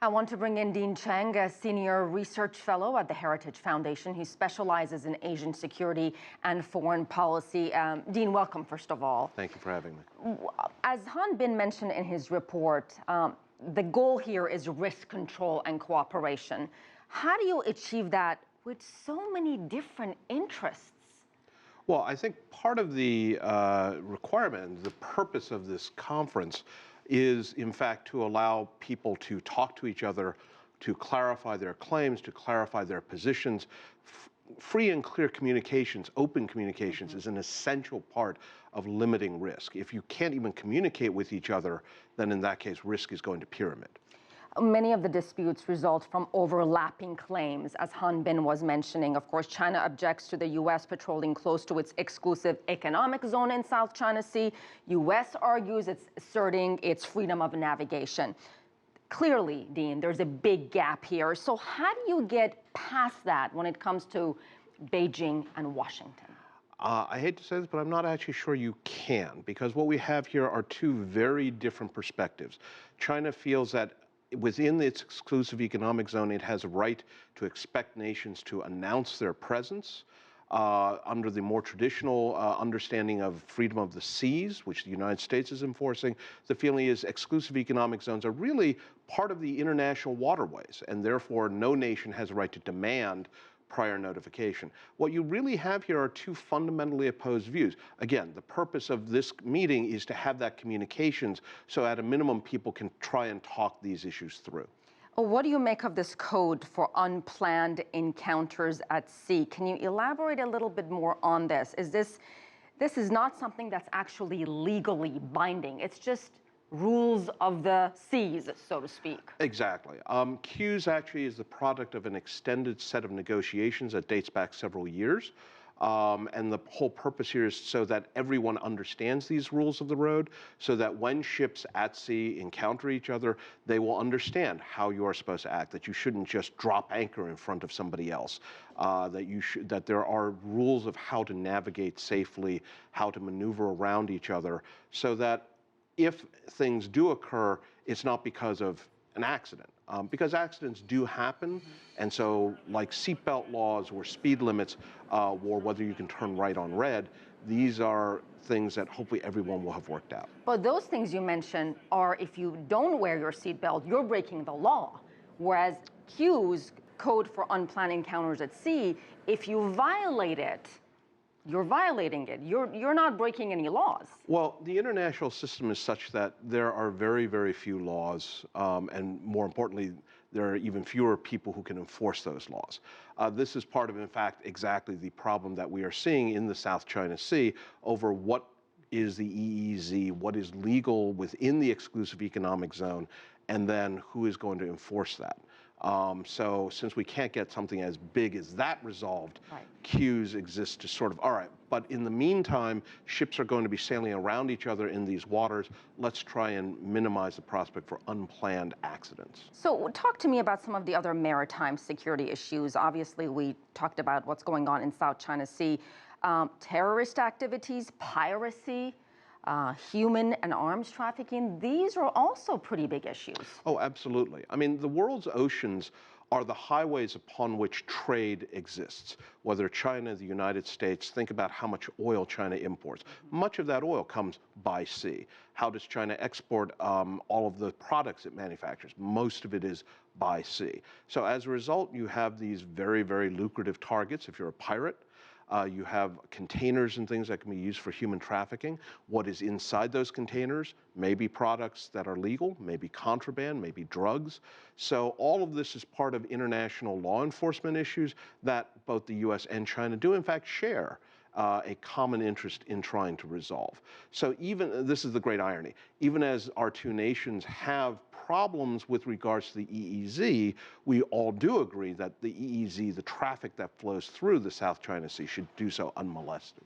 I want to bring in Dean Cheng, a senior research fellow at the Heritage Foundation. He specializes in Asian security and foreign policy. Dean, welcome, first of all. Thank you for having me. As Han Bin mentioned in his report, the goal here is risk control and cooperation. How do you achieve that with so many different interests? Well, I think part of the requirement, the purpose of this conference is, in fact, to allow people to talk to each other, to clarify their claims, to clarify their positions. Free and clear communications, open communications, is an essential part of limiting risk. If you can't even communicate with each other, then in that case, risk is going to pyramid. Many of the disputes result from overlapping claims, as Han Bin was mentioning. Of course, China objects to the U.S. patrolling close to its exclusive economic zone in South China Sea. U.S. argues it's asserting its freedom of navigation. Clearly, Dean, there's a big gap here. So how do you get past that when it comes to Beijing and Washington? I hate to say this, but I'm not actually sure you can, because what we have here are two very different perspectives. China feels that within its exclusive economic zone, it has a right to expect nations to announce their presence under the more traditional understanding of freedom of the seas, which the United States is enforcing. The feeling is exclusive economic zones are really part of the international waterways, and therefore no nation has a right to demand prior notification. What you really have here are two fundamentally opposed views. Again, the purpose of this meeting is to have that communications, so at a minimum people can try and talk these issues through. What do you make of this code for unplanned encounters at sea? Can you elaborate a little bit more on this? This is not something that's actually legally binding. It's just rules of the seas, so to speak. Exactly. CUES actually is the product of an extended set of negotiations that dates back several years. And the whole purpose here is so that everyone understands these rules of the road, so that when ships at sea encounter each other, they will understand how you are supposed to act, that you shouldn't just drop anchor in front of somebody else, that there are rules of how to navigate safely, how to maneuver around each other, so that if things do occur, it's not because of an accident, because accidents do happen. And so like seatbelt laws or speed limits, or whether you can turn right on red, these are things that hopefully everyone will have worked out. But those things you mentioned are, if you don't wear your seatbelt, you're breaking the law. Whereas CUES, Code for Unplanned Encounters at Sea, if you violate it, you're violating it. You're not breaking any laws. Well, the international system is such that there are very, very few laws, and more importantly, there are even fewer people who can enforce those laws. This is part of, in fact, exactly the problem that we are seeing in the South China Sea over what is the EEZ, what is legal within the exclusive economic zone, and then who is going to enforce that. So since we can't get something as big as that resolved, right, CUES exists to sort of, all right, but in the meantime, ships are going to be sailing around each other in these waters. Let's try and minimize the prospect for unplanned accidents. So talk to me about some of the other maritime security issues. Obviously, we talked about what's going on in South China Sea. Terrorist activities, piracy, human and arms trafficking, these are also pretty big issues. Oh, absolutely. I mean, the world's oceans are the highways upon which trade exists. Whether China, the United States, think about how much oil China imports. Much of that oil comes by sea. How does China export all of the products it manufactures? Most of it is by sea. So as a result, you have these very, very lucrative targets if you're a pirate. You have containers and things that can be used for human trafficking. What is inside those containers may be products that are legal, maybe contraband, maybe drugs. So all of this is part of international law enforcement issues that both the U.S. and China do, in fact, share a common interest in trying to resolve. So even, this is the great irony, even as our two nations have problems with regards to the EEZ, we all do agree that the EEZ, the traffic that flows through the South China Sea, should do so unmolested.